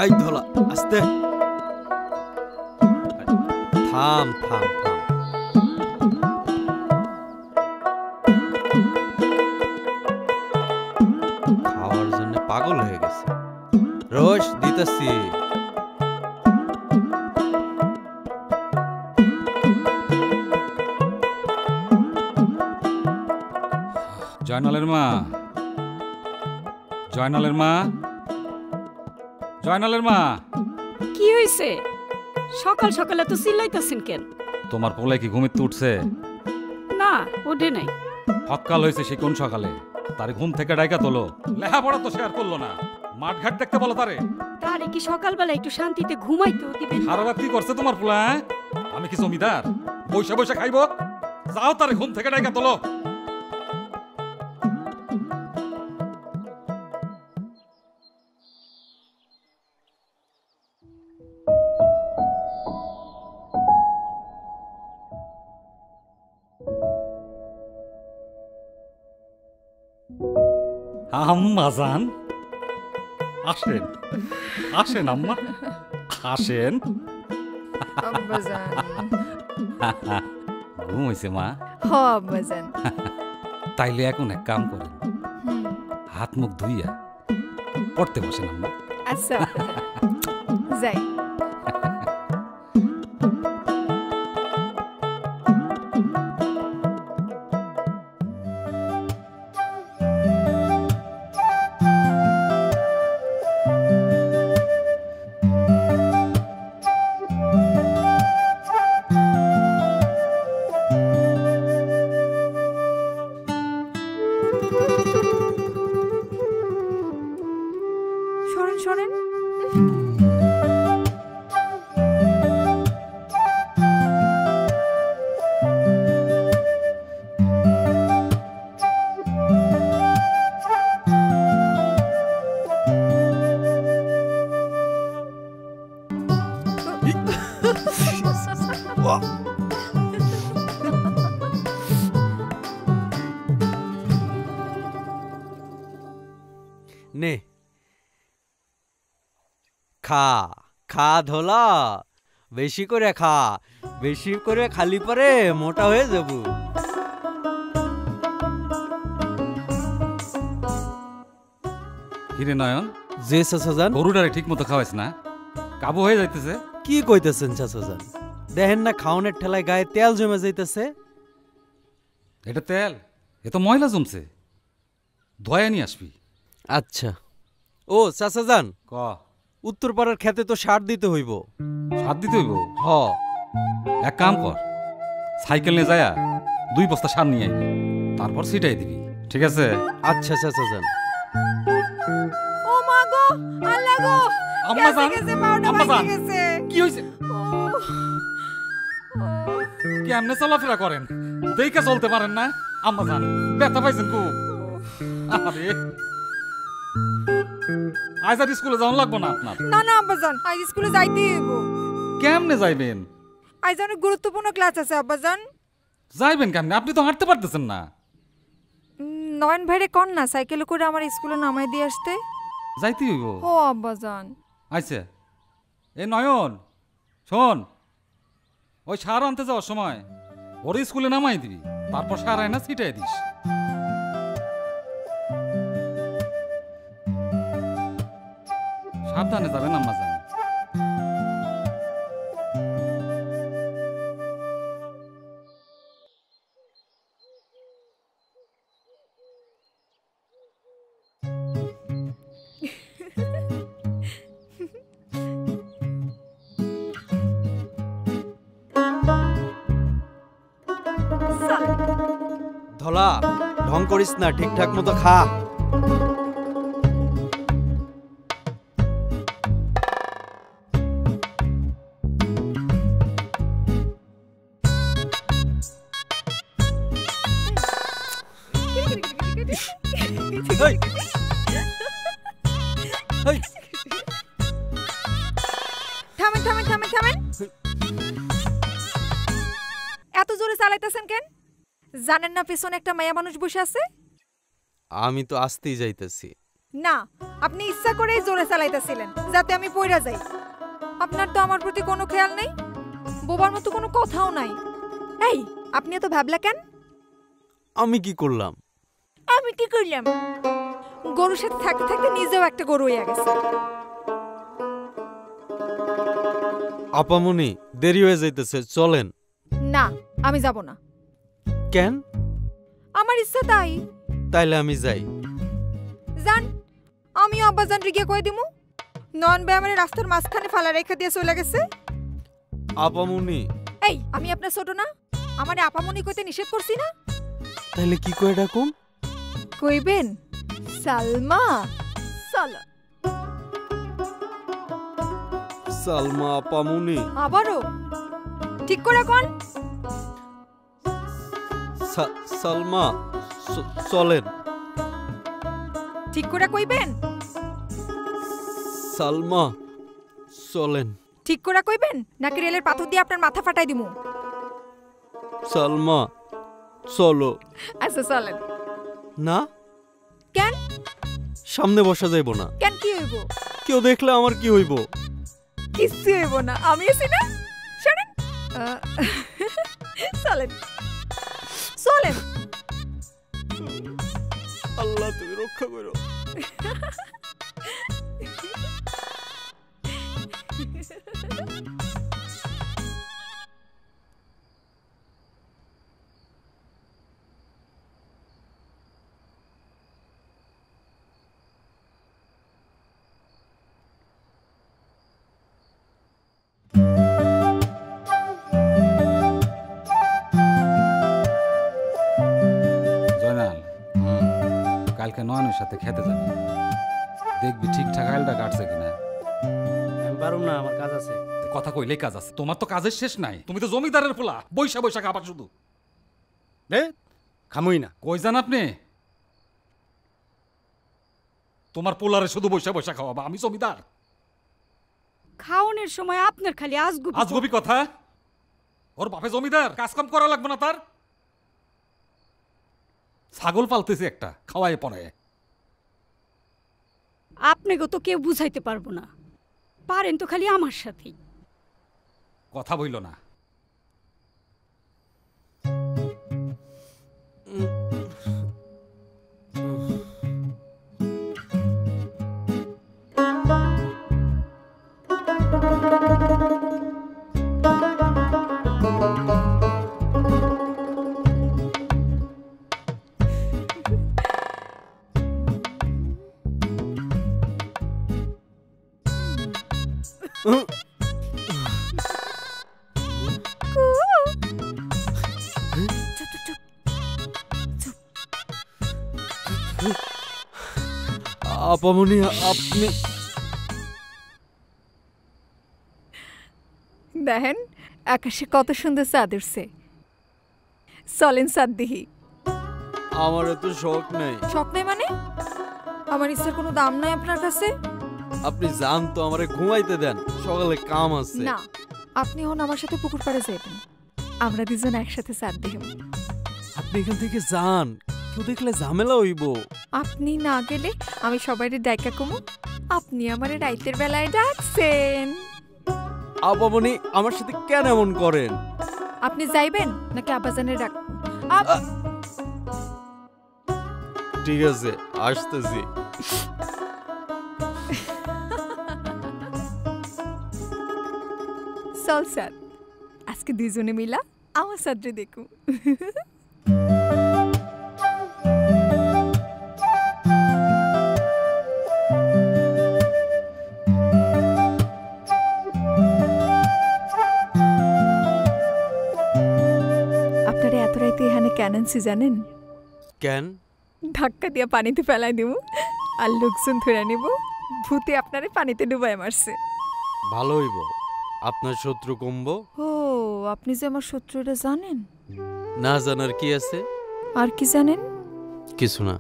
এই ধলা আস্তে থাম থাম থাম খাওয়ার জন্য পাগল হয়ে গেছে রোজ দিতেছি জয়নালের মা জয়নালের মা জয়নালের মা কি হইছে সকাল সকালে তো চিল্লাইতাছেন কেন তোমার পোলাই কি ঘুমিতে উঠছে না ওঠে নাই সকাল হয়েছে সে কোন সকালে তার ঘুম থেকে ডাইকা তোলো লেখাপড়া তো শেয়ার করলো না মাঠ ঘাট দেখতে বলো তারে তারে কি সকালবেলা একটু শান্তিতে ঘুমাইতেও দিবেন সারা রাত কি করছে তোমার পোলা আমি কি জমিদার বৈশা বৈশা খাইবো যাও তারে ঘুম থেকে ডাইকা তোলো আম্মা জান আসেন আসেন আম্মা আসেন ঘুম হয়েছে মা তাইলে এখন এক কাম করেন হাত মুখ ধুইয়া পড়তে বসেন আম্মা আচ্ছা যাই নে খা খা ধলা বেশি করে খা বেশি করে খালি পরে মোটা হয়ে যাব কিরে নয়ন যে চাচাজান গরুটারে ঠিক মতো খাওয়াইস না কাবু হয়ে যাইতেছে কি কইতেছেন চাচাজান দেখেন না খাওনের ঠেলায় গায়ে তেল জমে যাইতেছে এটা তেল এ তো ময়লা জমছে ধোয়া নিয়ে আসবি আচ্ছা ও চাচাজান ক উত্তরপাড়ার খেতে তো সার দিতে হইব সার দিতে হইব হ এক কাম কর সাইকেল নিয়ে যায়া 2 বস্তা সার নিয়ে আইবি তারপর ছিটাই দিবি ঠিক আছে আচ্ছা চাচাজান ও মা গো আল্লাহ গো আম্মা জান আম্মা জান কি হইছে কেমনে চলাফেরা করেন দেখে চলতে পারেন না আম্মা জান ব্যথা পাইছেন খুব আরে আজ আর স্কুলে যাওয়া লাগবো না আপনার না না আব্বাজান আজ স্কুলে যাইতেই হইব কেমনে যাইবেন আজ অনেক গুরুত্বপূর্ণ ক্লাস আছে আব্বাজান যাইবেন কেমনে আপনি তো হাঁটতে পারতেছেন না নয়ন ভাইরে কোন না সাইকেলে করে আমার স্কুলে নামাই দিয়ে আসতে যাইতে হইব ও আব্বাজান আচ্ছা এ নয়ন শোন ওই সার আনতে যাওয়ার সময় ওর স্কুলে নামাই দিবি তারপর সার আয়না ছিটাই দিস সাবধানে যাবেন আম্মা জান ধলা ঢং করিস না ঠিকঠাক মতো খা থামেন থামেন থামেন থামেন এত জোরে চালাইতেছেন কেন জানেন না পেছনে একটা মায়া মানুষ বসে আছে আমি তো আসতেই যাইতেছি না, আপনি ইচ্ছা করেই জোরে চালাইতেছিলেন যাতে আমি পইরা যাই। আপনার তো আমার প্রতি কোনো খেয়াল নেই, বোবার মতো কোনো কথাও নাই। এই, আপনি এত ভাবলা কেন? আমি কি করলাম? আমি কি করলাম? গরুর সাথে থাকতে থাকতে নিজেও একটা গরু হয়ে গেছে। আপামনি, দেরি হয়ে যাইতেছে, চলেন। না, আমি যাব না। কেন? আমার ইচ্ছা তাই। তাইলে আমি যাই। জান, আমি আব্বাজান রিগে কই দিমু। নন বে আমারে রাস্তার মাঝখানে ফালা রেখে দিয়ে চলে গেছে। আপামনি, এই, আমি আপনার ছোট না? আমারে আপামনি কইতে নিষেধ করছি না? তাইলে কি কই ডাকুম? কইবেন সালমা। চলো। সালমা আপামনি। আবারও ঠিক করে কোন? সালমা, চলেন। ঠিক করে কইবেন? সালমা, চলেন। ঠিক করে কইবেন নাকি রেলের পাথর দিয়ে আপনার মাথা ফাটাই দিমু? সালমা, চলো। আচ্ছা চলেন। না, কেন? সামনে বসা যাইব না। কেন, কি হইব? কেউ দেখলে আমার কি হইব? কিচ্ছু হইব না, আমি আছি না। শুনেন, চলেন চলেন। আল্লাহ তুমি রক্ষা করো। জয়নাল, কালকে নয়নের সাথে খেতে যাবি, দেখবি ঠিকঠাক আলটা কাটছে কিনা। আমি পারুম না, আমার কাজ আছে। কথা কইলেই কাজ আছে, তোমার তো কাজের শেষ নাই। তুমি তো জমিদারের পোলা, বৈশা বৈশা খাবার শুধু। খামুই না। কই যান আপনি? তোমার পোলারে শুধু বৈশা বৈশা খাওয়াবা, আমি জমিদার। খাওনের সময় আপনার খালি আজগুবি আজগবি কথা। ওর বাপে জমিদার, কাজকাম করা লাগবে না তার? ছাগল পালতেছে একটা, খাওয়ায় পড়ায়। আপনাকে তো কেউ বুঝাইতে পারবো না, পারেন তো খালি আমার সাথেই। কথা বইল না। আপামনি, আপনি দেখেন আকাশে কত সুন্দর চাঁদ উঠছে। চলেন চাঁদ দিহি। আমার এত শখ নাই। শখ নাই মানে? আমার ইচ্ছার কোনো দাম নাই আপনার কাছে? আপনি যান তো, আমারে ঘুমাইতে দেন, সকালে কাম আছে। না, আপনি হন আমার সাথে পুকুর পাড়ে যাইবেন, আমরা দুজন একসাথে চাঁদ দিই। আপনি এখান থেকে যান, কেউ দেখলে ঝামেলা হইব। আপনি না গেলে আমি সবাইরে ডাইকা কমু। আপনি আমারে রাইতের বেলায় ডাকছেন। আপামনি, আমার সাথে কেন এমন করেন? আপনি যাইবেন নাকি আব্বাজানের ডাক? ঠিক আছে, আসতেছি। চল স্যার, আজকে দুজনে মিলা আমার সাথে দেখু। আপনারা এত রাইতে এখানে কেন আনছি জানেন? কেন? ধাক্কা দিয়ে পানিতে ফেলাই দেব আর লোকজন ধরে নেব, ভূতে আপনারে পানিতে ডুবাই মারছে। ভালো হইব, আপনার শত্রু কমবো। ও, আপনি যে আমার শত্রুটা জানেন? না জানার কি আছে? আর কি জানেন? কিছু না।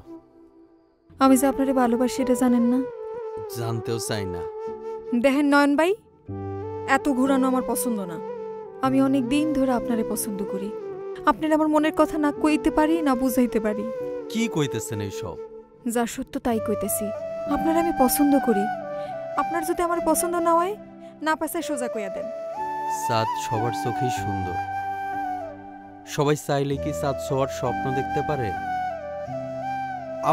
আমি যে আপনারে ভালোবাসি এটা জানেন না? জানতেও চাই না। দেখেন নয়ন ভাই, এত ঘুরানো আমার পছন্দ না। আমি অনেক দিন ধরে আপনারে পছন্দ করি। আপনার আমার মনের কথা না কইতে পারি না বুঝাইতে পারি। কি কইতেছেন এইসব? যা সত্য তাই কইতেছি। আপনার আমি পছন্দ করি। আপনার যদি আমার পছন্দ না হয়, না পাশে সোজা কইয়া দেন। চাঁদ সবার চোখেই সুন্দর। সবাই চাইলে কি চাঁদ ছোঁয়ার স্বপ্ন দেখতে পারে?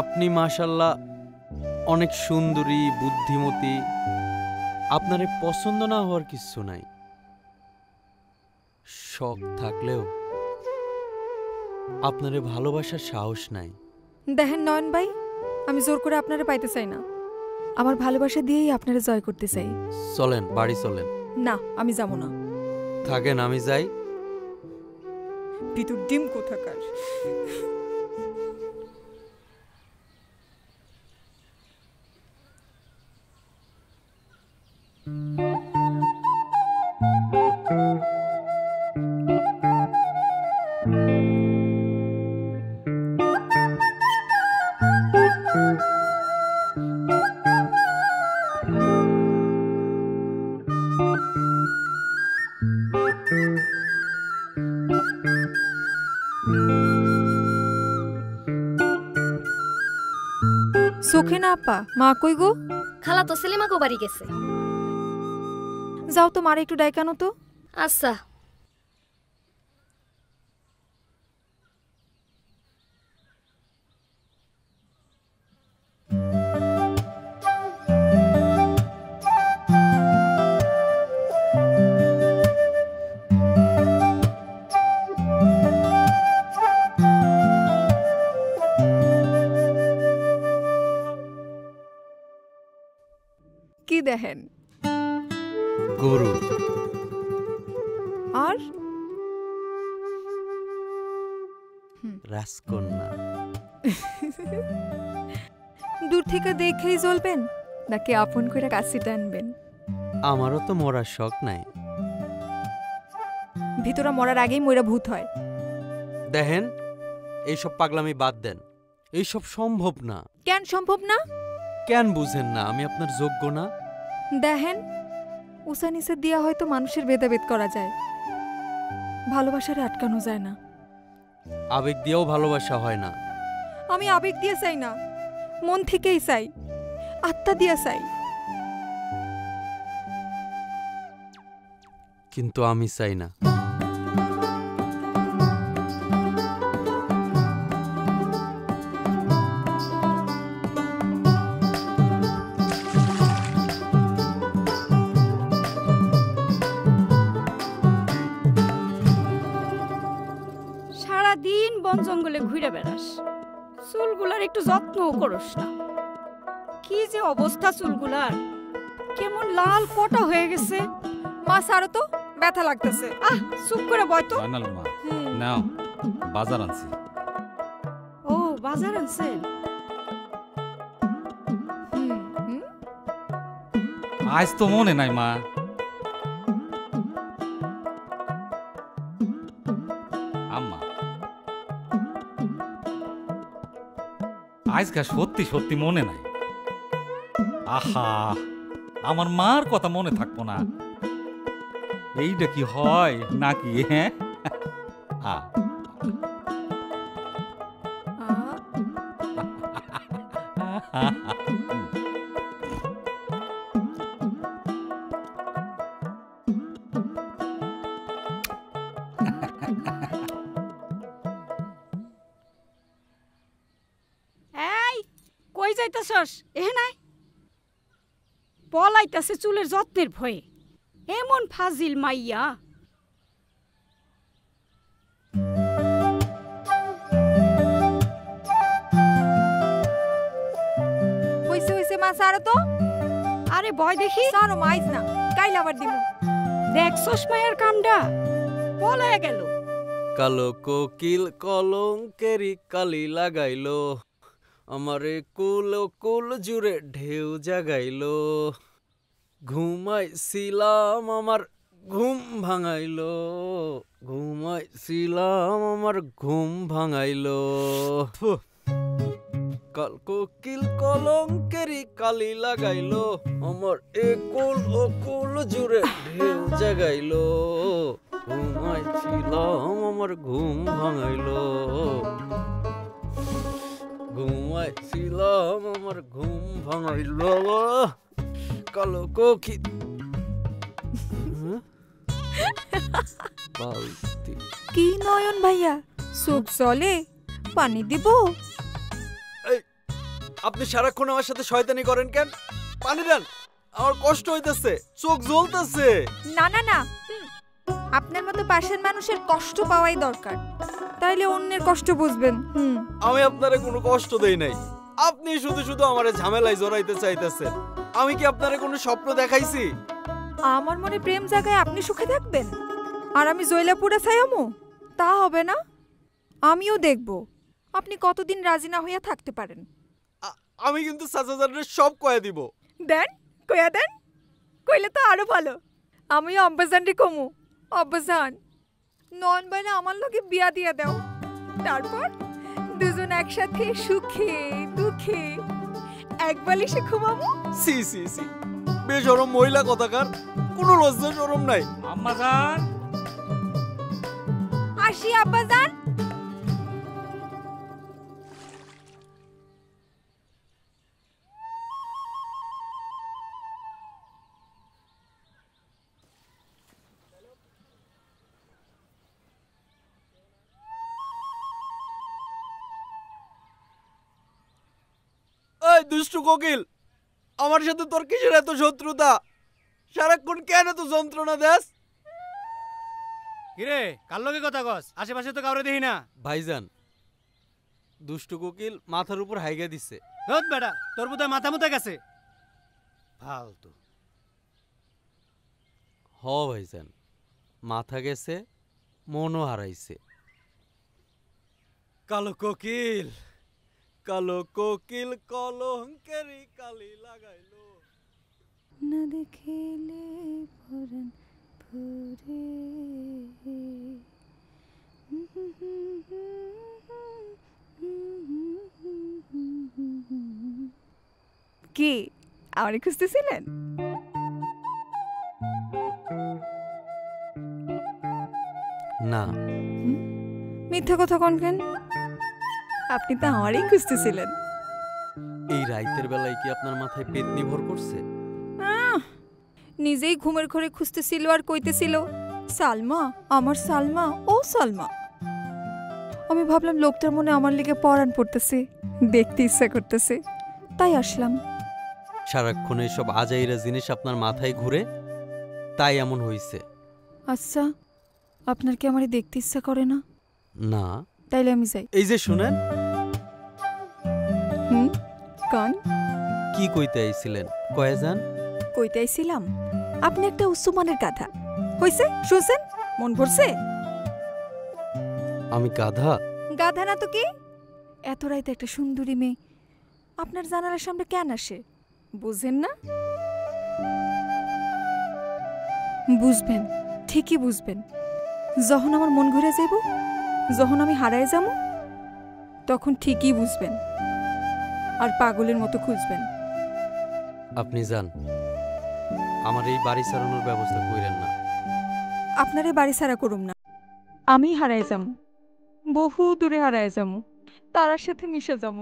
আপনি মাশাল্লাহ অনেক সুন্দরী, বুদ্ধিমতী। আপনারে পছন্দ না হওয়ার কিছু নাই। শখ থাকলেও আপনারে ভালোবাসার সাহস নাই। দেখেন নয়ন ভাই, আমি জোর করে আপনারে পাইতে চাই না। আমার ভালোবাসা দিয়েই আপনারে জয় করতে চাই। চলেন, বাড়ি চলেন। না, আমি যাব না। থাকেন, আমি যাই। ভিতর ডিম কোথাকার। চোখে না আপা, মা কই গো? খালা তো সেলিমাকে বাড়ি গেছে। যাও তো, মারে একটু ডাইকানো তো। আচ্ছা। কি দেখেন? গরু। আর রাজকন্যা। দূর থেকে দেখেই জ্বলবেন নাকি আপন করে কাছে টানবেন? আমারও তো মরার শখ নাই। ভিতরে মরার আগেই মইরা ভূত হয়। দেখেন, এইসব পাগলামি বাদ দেন। এইসব সম্ভব না। কেন সম্ভব না? কেন বুঝেন না আমি আপনার যোগ্য না? দেখেন, উঁচা নিচে দিয়া হয়তো মানুষের ভেদাভেদ করা যায়, ভালোবাসারে আটকানো যায় না। আবেগ দিয়েও ভালোবাসা হয় না। আমি আবেগ দিয়ে চাই না, মন থেকেই চাই, আত্মা দিয়া চাই। কিন্তু আমি চাই না। সারাদিন বন জঙ্গলে ঘুরে বেড়াস, চুলগুলার একটু যত্নও করস না। কি যে অবস্থা চুলগুলার, কেমন লাল পটা হয়ে গেছে। মা সারো তো, ব্যথা লাগতেছে। আহ, চুপ করে বয় তো। ফাইনাল মা, নাও বাজার আনছি। ও, বাজার আনছেন? আজ তো মনে নাই মা। আম্মা, আজকে সত্যি সত্যি মনে নাই। আহা, আমার মার কথা মনে থাকবো না? এইটা কি হয় নাকি? হ্যাঁ, এই, কই যাইতাছস? এহে নাই, পলাইতাছে চুলের যত্নের ভয়ে। এমন ফাজিল মাইয়া। হইছে হইছে মা সারো তো। আরে বয় দেখি। সারো মাইজ না, কাইল আবার দিমু। দেখছস মায়ের কামডা, পলাইয়া গেল। কালো কোকিল কলঙ্কেরি কালি লাগাইলো, আমারে কুল কুল জুড়ে ঢেউ জাগাইলো। ঘুমাইছিলাম আমার ঘুম ভাঙাইলো, ঘুমাইছিলাম আমার ঘুম ভাঙাইলো। কাল কোকিল কলঙ্কেরি কালি লাগাইলো, আমার একুল ও কুল জুড়ে ঢেউ জাগাইলো। ঘুমাইছিলাম আমার ঘুম ভাঙাইলো। ঘুমাইছিলাম আমার ঘুম ভাঙাইল কালো কোকিল। বালতি কি নয়ন ভাইয়া, চোখ জলে, পানি দিব? আপনি সারাক্ষণ আমার সাথে শয়তানি করেন কেন? পানি দেন, আমার কষ্ট হইতেছে, চোখ জ্বলতেছে। না না না, আপনার মতো পাশের মানুষের কষ্ট পাওয়াই দরকার, তাইলে অন্যের কষ্ট বুঝবেন। আমি আপনারে কোনো কষ্ট দেই নাই, আপনি শুধু শুধু আমারে ঝামেলায় জড়াইতে চাইতেছেন। আমি কি আপনারে কোনো স্বপ্ন দেখাইছি? আমার মনে প্রেম জায়গায় আপনি সুখে থাকবেন আর আমি জয়লাপুরে ছায়ামু? তা হবে না। আমিও দেখব আপনি কতদিন রাজি না হইয়া থাকতে পারেন। আমি কিন্তু সাজাজানের সব কয়ে দিব। দেন, কইয়া দেন, কইলে তো আরো ভালো। আমিও আব্বাজানরে কমু, আব্বাজান নয়ন বাইরে আমার লগে বিয়া দিয়া দাও, তারপর দুজন একসাথে সুখে দুঃখে এক বালিশে ঘুমাবো। সি সি সি, বেশরম মহিলা কথাকার, কোনো লজ্জা শরম নাই। আম্মা জান, আসি আব্বাজান। এই দুষ্টু কোকিল, আমার সাথে তোর কিসের এত শত্রুতা? সারাক্ষণ কেন এত যন্ত্রণা দেস? কিরে কার লগে কথা কস? আশেপাশে তো কাউরে দেখি না। ভাইজান, দুষ্টু কোকিল মাথার উপর হাইগা দিছে। ধত বেটা, তোর বোধহয় মাথা মুতা গেছে। ফালতু। হ ভাইজান, মাথা গেছে, মনও হারাইছে। কালো কোকিল, কালো কোকিল কলঙ্কেরি কালি লাগাইলো। না দেখিলে পরাণ ভরে। কি আমারে খুঁজতেছিলেন? না, মিথ্যা কথা কন কেন? আপনি তো আমারই খুঁজতেছিলেন। এই রাইতের বেলায় কি আপনার মাথায় পেতনি ভর করছে? নিজেই ঘুমের ঘরে খুঁজতেছিল আর কইতেছিল, সালমা, আমার সালমা, ও সালমা। আমি ভাবলাম লোকটার মনে আমার লিগে পরাণ পড়তেছে, দেখতে ইচ্ছা করতেছে, তাই আসলাম। সারাক্ষণ এইসব আজাইরা জিনিস আপনার মাথায় ঘুরে, তাই এমন হইছে। আচ্ছা, আপনার কি আমারে দেখতে ইচ্ছা করে না? না। তাইলে আমি যাই। এই যে শুনেন, কান কি কইতে আইছিলেন? কয়ে যান। কইতে আইছিলাম আপনি একটা উচ্চমানের গাধা। হইছে, শুনছেন? মন ভরছে? আমি গাধা? গাধা না তো কি? এত রাইতে একটা সুন্দরী মেয়ে আপনার জানালার সামনে কেন আসে বুঝেন না? বুঝবেন, ঠিকই বুঝবেন। যখন আমার মন ঘুরে যাইব, যখন আমি হারায় যাব, তখন ঠিকই বুঝবেন আর পাগলের মতো খুঁজবেন। আপনি যান, আমার এই বাড়ি ছাড়ানোর ব্যবস্থা কইরেন না। আপনারে বাড়ি ছাড়া করুম না, আমি হারায় যাম, বহু দূরে হারায় যাম, তারার সাথে মিশে যাম।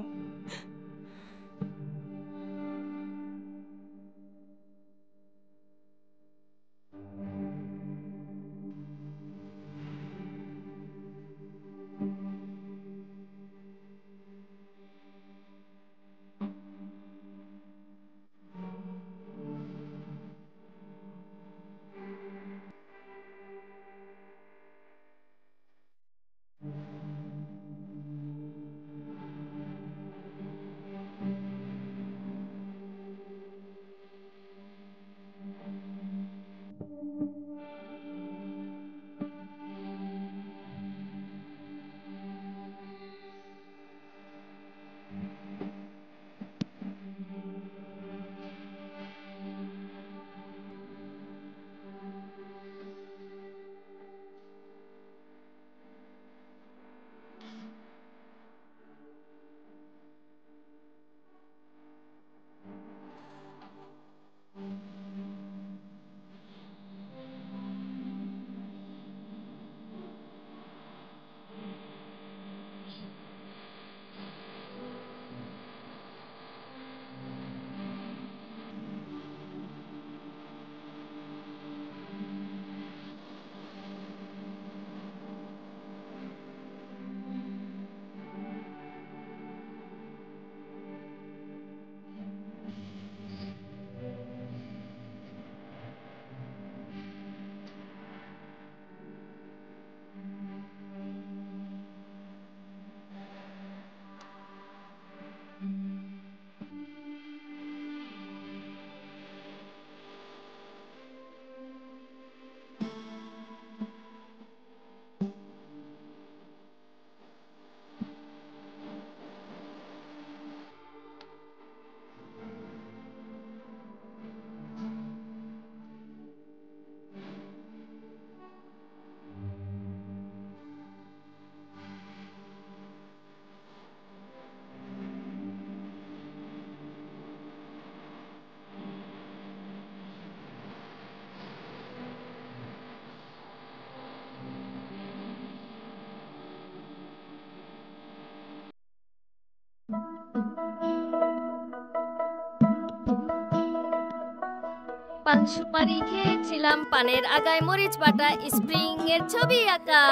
পান সুপারি খেয়েছিলাম, পানের আগায় মরিচ বাটা, স্প্রিং এর ছবি আঁকা।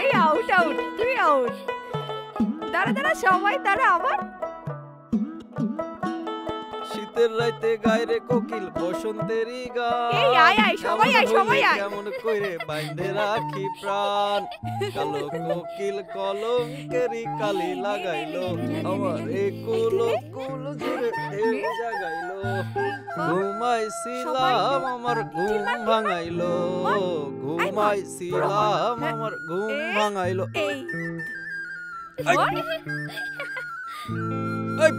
এই আউট আউট, তুই আউট। দাঁড়া দাঁড়া সবাই দাঁড়া আবার। শীতের রাইতে গায়রে কোকিল বসন্তেরই গান। এই আয় আয় সবাই আয় সবাই আয়। কেমন কইরে বাইন্ধে রাখি প্রাণ, কালো কোকিল কলঙ্কেরি কালি লাগাইলো, আমার এই কুল কুল জুড়ে ঢেউ জাগাইলো, ঘুমাইছিলাম আমার ঘুম ভাঙাইলো, ঘুমাইছিলাম আমার ঘুম ভাঙাইলো। এই এই, এই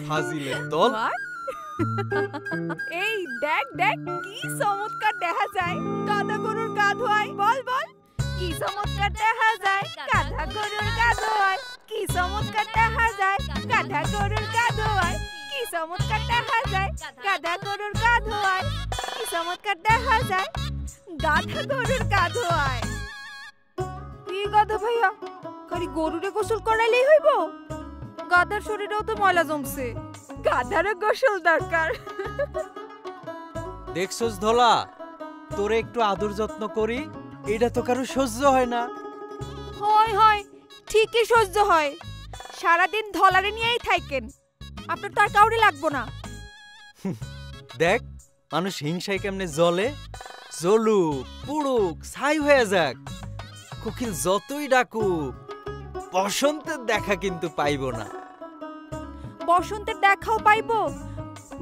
ফাজিলের দল। এই দেখ দেখ কি চমৎকার দেখা যায় গাধা গরুর গা ধোয়। বল বল কি চমৎকার দেখা যায় গাধা গরুর গা ধোয়, কি চমৎকার দেখা যায় গাধা গরুর গা ধোয়, কি চমৎকার দেখা যায় গাধা গরুর গা ধোয়, কি চমৎকার দেখা যায় গাধা গরুর গা ধোয়। কি গাধা ভাইয়া খালি গরুরে গোসল করাইলেই হইব? গাধার শরীরেও তো ময়লা জমছে, গাধারও গোসল দরকার। দেখছস ধলা, তোরে একটু আদর যত্ন করি, এটা তো কারো সহ্য হয় না। হয় হয় ঠিকই সহ্য হয়, সারাদিন ধলারে নিয়েই থাকেন, আপনার তো আর কাউরে লাগবো না। দেখ মানুষ হিংসায় কেমনে জ্বলে, জ্বলুক পুড়ুক ছাই হয়ে যাক, কোকিল যতই ডাকুক বসন্তের দেখা কিন্তু পাইব না। বসন্তের দেখাও পাইবো,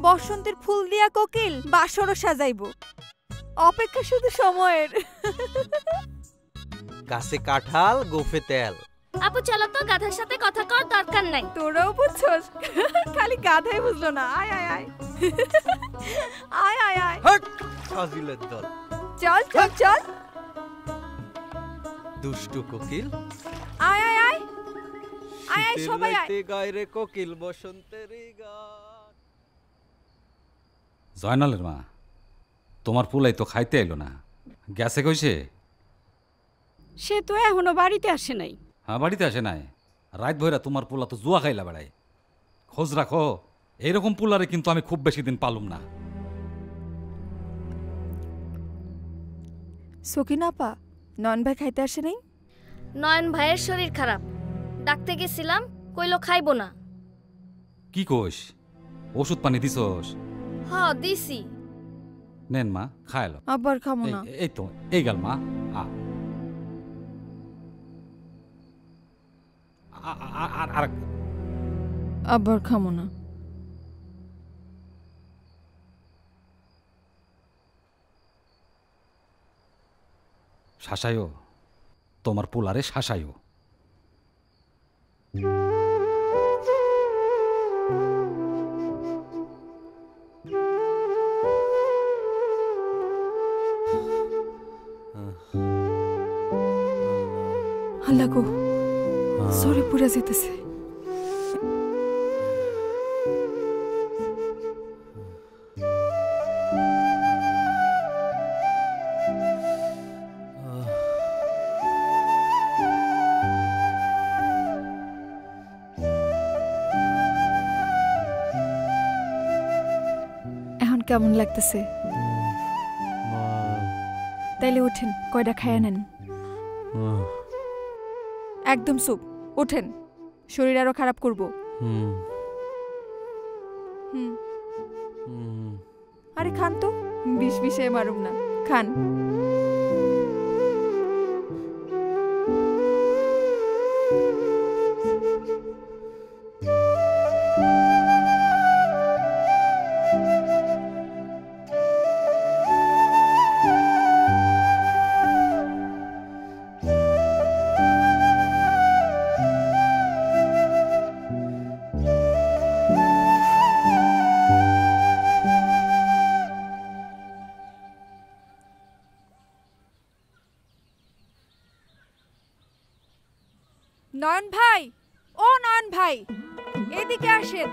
বসন্তের ফুল দিয়া কোকিল বাসরও সাজাইবো, অপেক্ষা শুধু সময়ের। গাছে কাঁঠাল গোফে তেল। আপু চলো তো, গাধার সাথে কথা কর দরকার নাই। তোরাও বুঝছস, খালি গাধাই বুঝলো না। আয় আয় আয় আয় আয় আয় হাট ফাজিলের দল। চল চল চল দুষ্টু কোকিল। আয় আয় আয় আয় আয় সবাই আয়। গায়রে কোকিল বসন্তেরই গান। জয়নালের মা, তোমার পোলাই তো খাইতে এলো না, গেছে কইছে? সে তো এখনো বাড়িতে আসে নাই। হ্যাঁ বাড়িতে আসে নাই, রাত ভইরা তোমার পোলা তো জুয়া খাইলা বেড়ায়। খোঁজ রাখো, এইরকম পোলারে কিন্তু আমি খুব বেশি দিন পালুম না। সকিনাপা নন ভাই খাইতে আসে নাই? নয়ন ভাইয়ের শরীর খারাপ, ডাকতে গেছিলাম, কইলো খাইবো না। কি কোষ, ওষুধ পানি দিছস? হ দিছি। নেন মা খাইলো। আবার খামো না। এই তো এই গাল মা। আর আবার খামো না। শাসায়ও, তোমার পোলারে শাসায়ও। আল্লাহ গো, সরে পুরা যেতেছে। এখন কেমন লাগতেছে? তাইলে উঠেন, কয়টা খায়া নেন। একদম চুপ, ওঠেন, শরীর আরো খারাপ করবো। আরে খান তো, বিষ বিষে মারুম না, খান। নয়ন ভাই, ও নয়ন ভাই, এদিকে আসেন।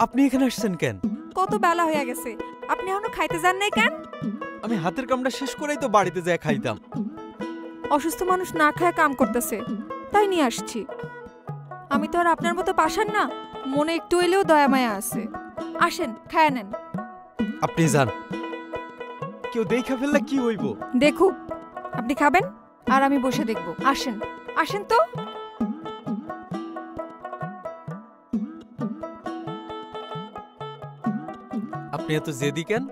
আপনি এখানে আসছেন কেন? কত বেলা হয়ে গেছে, আপনি এখনো খাইতে যান নাই কেন? আমি হাতের কামটা শেষ করেই তো বাড়িতে যায় খাইতাম। অসুস্থ মানুষ না খায় কাম করতেছে, তাই নিয়ে আসছি। আমি তো আর আপনার মতো পাষাণ না, মনে একটু এলেও দয়া মায়া আছে। আসেন, খায়া নেন। আপনি যান, কেউ দেখে ফেললে কি হইব? দেখুক, আপনি খাবেন আর আমি বসে দেখব। আসেন, আসেন তো। আপনি এত জেদি কেন?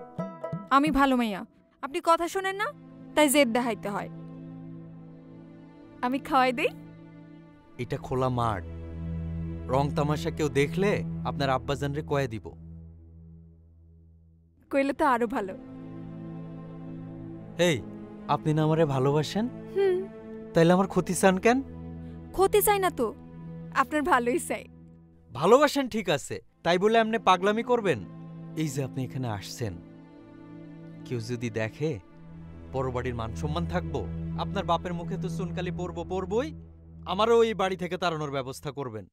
আমি ভালো মাইয়া, আপনি কথা শোনেন না, তাই জেদ দেখাইতে হয়। আমি খাওয়াই দেই। এটা খোলা মাঠ, রং তামাশা কেউ দেখলে আপনার আব্বাজানরে কয়ে দিব। কইলে তো আরো ভালো। এই, আপনি না আমারে ভালোবাসেন, হুম, তাইলে আমার ক্ষতি চান কেন? ক্ষতি চাই না তো, আপনার ভালোই চাই। ভালোবাসেন ঠিক আছে, তাই বলে আপনি পাগলামি করবেন? এই যে আপনি এখানে আসছেন, কেউ যদি দেখে পরবাড়ির মান সম্মান থাকবো? আপনার বাপের মুখে তো চুনকালি পড়বই। আমারও এই বাড়ি থেকে তাড়ানোর ব্যবস্থা করবেন।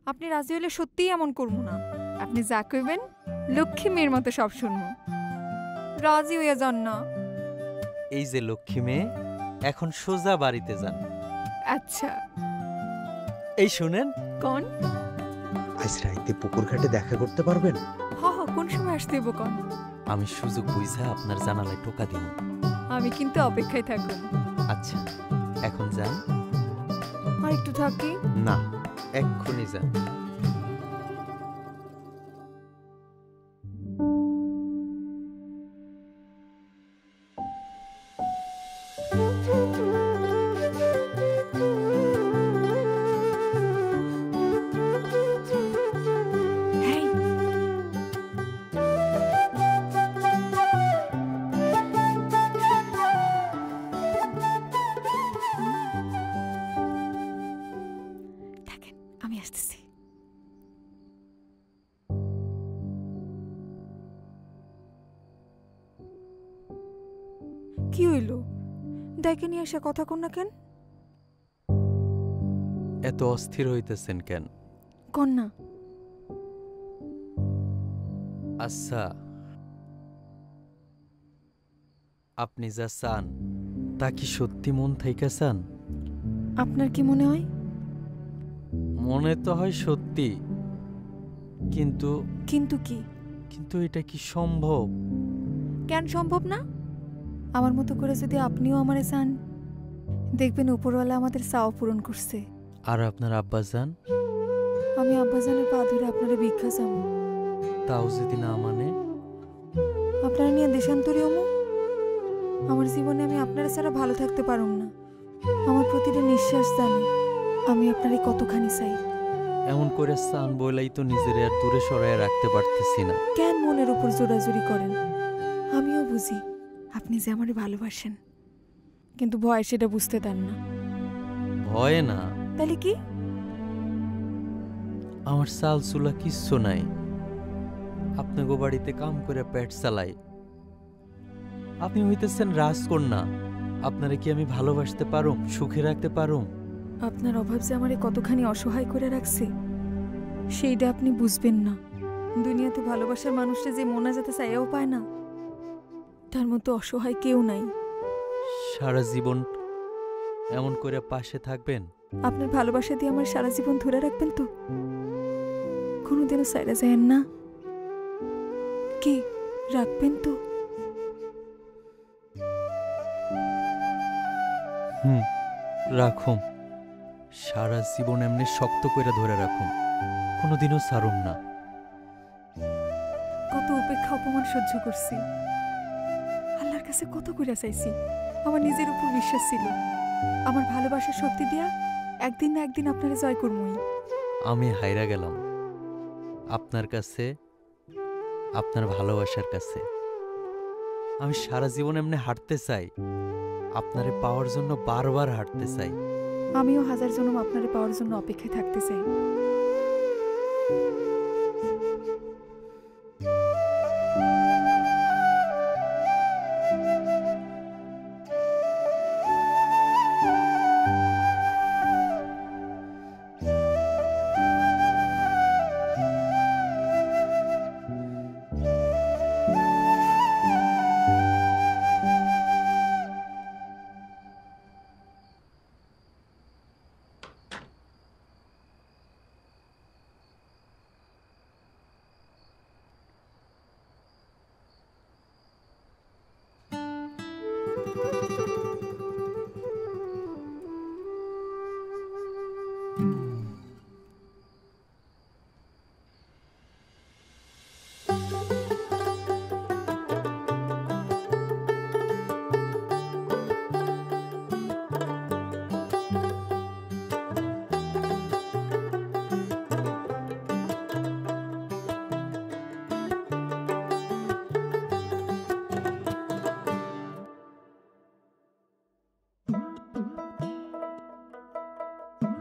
আপনি রাজি হলে সত্যিই এমন করবো না। আপনি যা কইবেন লক্ষ্মী মেয়ের মতো সব শুনবো। রাজি হয়ে যান না। এই যে লক্ষ্মী মেয়ে, এখন সোজা বাড়িতে যান। আচ্ছা, এই শুনেন, কোন? আজ রাইতে পুকুর ঘাটে দেখা করতে পারবেন? হ হ, কোন সময় আসতে হইব কোন? আমি সুযোগ বুঝা আপনার জানালায় টোকা দিব। আমি কিন্তু অপেক্ষায় থাকুন। আচ্ছা, এখন যান। আর একটু থাকি। না, এক্ষুনি যান। হেই, থাকেন, আমি আসতেছি। কি হইল? ডাইকে নিয়ে এসে কথা কন না কেন? এত অস্থির হইতেছেন কেন? কন না। আচ্ছা, আপনি যা চান তা কি সত্যি মন থেকে চান? আপনার কি মনে হয়? মনে তো হয় সত্যি, কিন্তু কিন্তু কি? কিন্তু এটা কি সম্ভব? কেন সম্ভব না? আমার মতো করে যদি আপনিও আমারে চান, দেখবেন উপরওয়ালা আমাদের চাও পূরণ করছে। আর আপনার আব্বাজান? আমি আব্বাজানের পা ধরে আপনারে ভিক্ষা চামু। তাও যদি না মানে? আপনারা নিয়ে দেশান্তরী হমু। আমার জীবনে আমি আপনারা ছাড়া ভালো থাকতে পারুম না। আমার প্রতিটা নিঃশ্বাস জানে আমি আপনারে কতখানি চাই। এমন করে চান বলেই তো নিজের আর দূরে সরায় রাখতে পারতেছি না। কেন মনের উপর জোরাজুরি করেন? আমিও বুঝি আপনি যে আমারে ভালোবাসেন, কিন্তু ভয় সেটা বুঝতে দেন না। ভয় না, তাহলে কি? আমার চাল চুলা কিচ্ছু নাই। আপনাকে বাড়িতে কাম করে পেট চালাই। আপনি হইতেছেন রাজকন্যা, আপনারে কি আমি ভালোবাসতে পারুম, সুখে রাখতে পারুম? আপনার অভাব যে আমারে কতখানি অসহায় করে রাখছে সেইটা আপনি বুঝবেন না। দুনিয়াতে ভালোবাসার মানুষটা যে মনে যেতে চাইও পায় না, তার মতো অসহায় কেউ নাই। সারা জীবন এমন করে পাশে থাকবেন? আপনার ভালোবাসা দিয়ে আমার সারা জীবন ধরে রাখবেন তো? কোনোদিনও সাইরা যায়েন না? কি রাখবেন তো? রাখুম, সারা জীবন এমনি শক্ত করে ধরে রাখুম, কোনোদিনও ছাড়ুম না। কত উপেক্ষা অপমান সহ্য করছি, আল্লাহর কাছে কত করে চাইছি। আমার নিজের উপর বিশ্বাস ছিল আমার ভালোবাসার শক্তি দিয়া একদিন না একদিন আপনারা জয় করবই। আমি হাইরা গেলাম আপনার কাছে, আপনার ভালোবাসার কাছে। আমি সারা জীবন এমনি হাঁটতে চাই, আপনারে পাওয়ার জন্য বারবার হাঁটতে চাই। আমিও হাজার জনম আপনারে পাওয়ার জন্য অপেক্ষায় থাকতে চাই।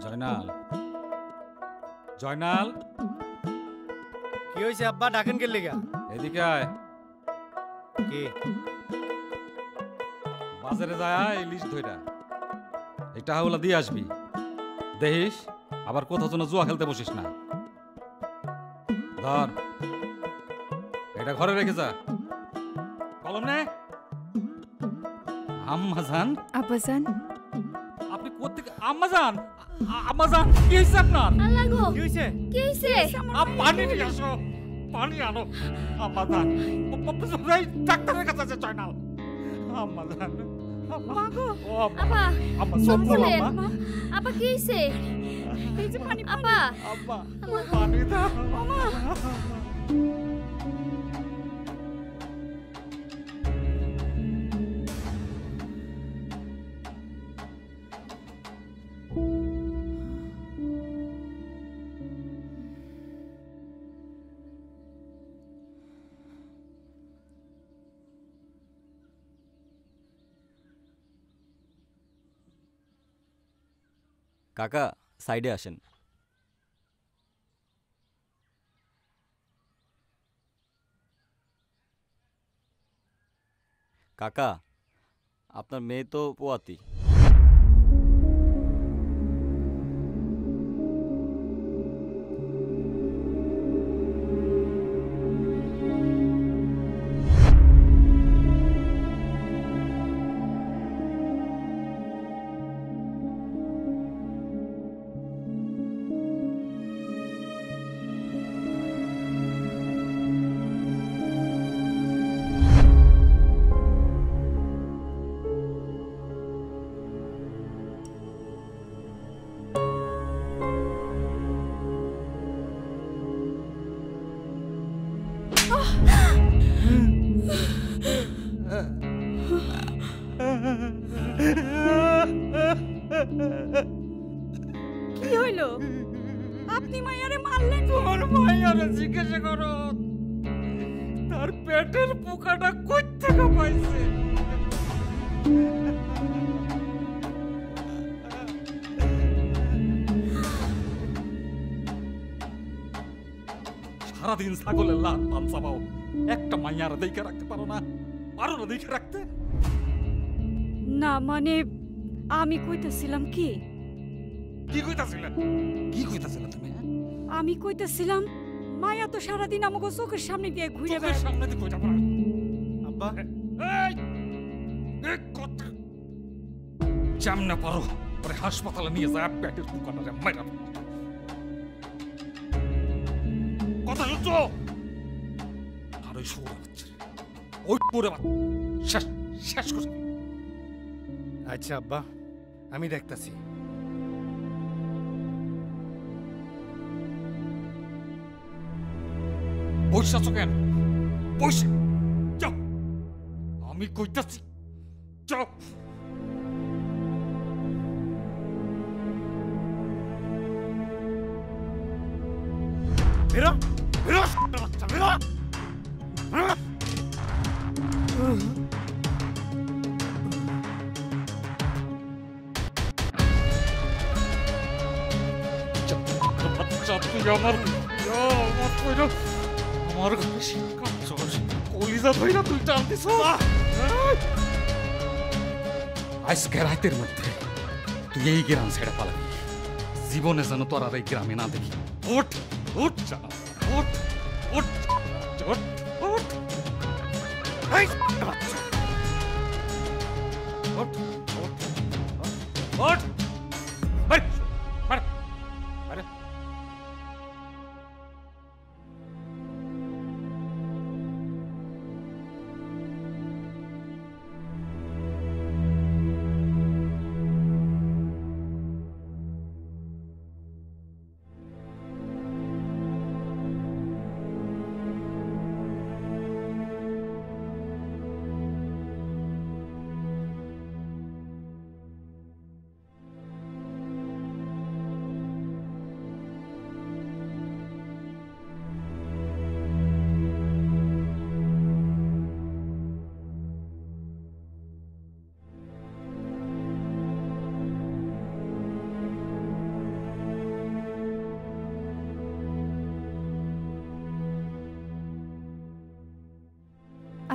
জয়নাল, জয়নাল, কি হয়েছে আব্বা, ডাকেন কে লেগা? এদিকে আয়। কি? বাজারে যায় ইলিশ ধইরা এই টাকাগুলা দিয়ে আসবি। দেখিস আবার কোথাও যেন জুয়া খেলতে বসিস না। ধর, এটা ঘরে রেখে যা। কলম নে। আম্মাজান, আব্বাজান, আপনি কোত্থেকে? আম্মাজান, আম্মাজান, কি হয়েছে আপনার? আল্লাহ গো, কি হয়েছে? কি হইছে? পানি নিয়ে আসো, পানি আনো। আম্মাজান, ডাক্তারের কাছে আছে জয়নাল। আম্মাজান, মা গো, ও আম্মা, আপা, আম্মা সব বল বলেন। আম্মা। আপা কি হইছে? এই যে পানি, আপা, আম্মা, পানি দাও। কাকা সাইডে আসেন। কাকা, আপনার মেয়ে তো পোয়াতি। কি হইলো? আপনি মাইয়ারে মারলেন? তোর মাইয়ারে জিজ্ঞাসা করো, তার পেটের পোকাটা কই থেকে পাইছে। সারাদিন ছাগলের লাট পান চাবাও, একটা মাইয়ারে দেখে রাখতে পারো না? পারো না দেখে রাখতে? না মানে আমি কইতেছিলাম কি, কি কইতাছিলে? কি কইতাছিলে তুমি? আমি কইতেছিলাম মায়া তো সারাদিন আমাকে চোখের সামনে দিয়ে ঘুরে চোখের বেড়ায়। সামনে দিয়ে কইতা পারো? আব্বা, এই এই কথা জামনা পারো, পরে হাসপাতালে নিয়ে যায় পেটের পোকাটারে মাইরা ফেলো। কথা শুনছো? আর ওই শুয়োরের বাচ্চা, ওই শুয়োরের বাচ্চা শেষ শেষ করে দিবি। আচ্ছা আব্বা, আমি দেখতাছি। বইসা আছো কেন? বইসে যাও, আমি কইতাছি যাও। বেরো, বেরো, বাচ্চা বেরো। বাচ্চা তুই আমার কইলো আমার ঘরে শিক্ষা কলিজা ধইরা তুই টানতিস। আজকে রাতের মধ্যে তুই এই গ্রাম ছেড়ে পালাবি। জীবনে যেন তোর আর এই গ্রামে না দেখি। ওঠ ওঠ জানা, ওঠ ওঠ ওঠ ওঠ। এই বাচ্চা, ওঠ ওঠ ওঠ। বাড়ি বাড়ি বাড়ি।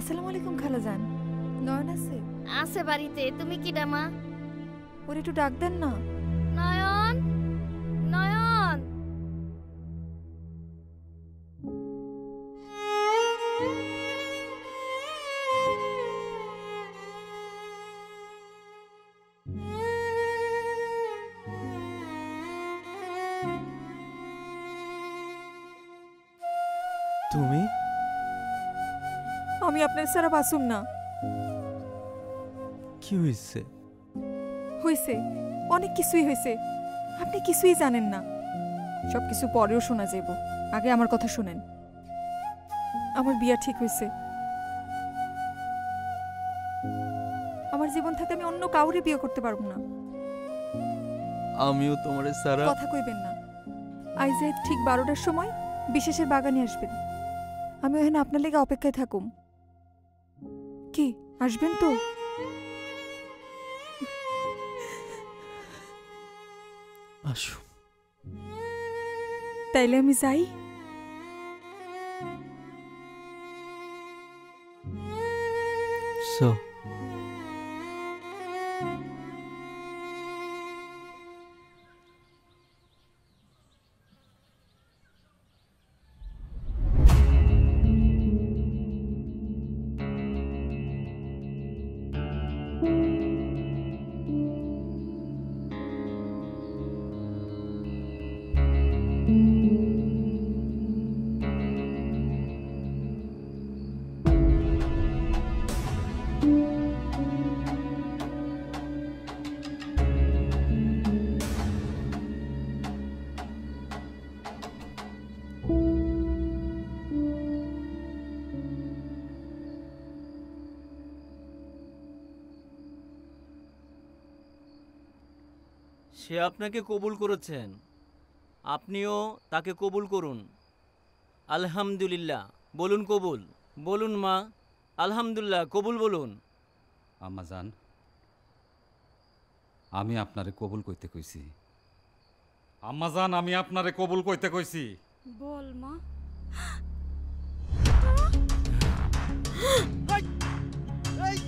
আসসালামু আলাইকুম খালাজান। নয়ন আছে? আছে বাড়িতে। তুমি কি ডামা? ওরে একটু ডাক দেন না। নয়ন, নয়ন। তুমি? আমি আপনার সারা বাসুম না। কি হয়েছে? হয়েছে, অনেক কিছুই হয়েছে। আপনি কিছুই জানেন না। সব কিছু পরেও শোনা যাইব, আগে আমার কথা শুনেন। আমার বিয়া ঠিক হয়েছে। আমার জীবন থেকে আমি অন্য কাউরে বিয়ে করতে পারবো না। আমিও তোমার সারা। কথা কইবেন না। আইজে ঠিক 12টার সময় বিশেষের বাগানে আসবেন। আমি ওখানে আপনার লেগে অপেক্ষায় থাকুম। কি আসবেন তো? আসো। তাইলে আমি যাই। সো সে আপনাকে কবুল করেছেন, আপনিও তাকে কবুল করুন। আলহামদুলিল্লাহ বলুন। কবুল বলুন মা। আলহামদুলিল্লাহ কবুল বলুন। আম্মাজান, আমি আপনারে কবুল কইতে কইছি। আম্মাজান, আমি আপনারে কবুল কইতে কইছি। বল মা। এই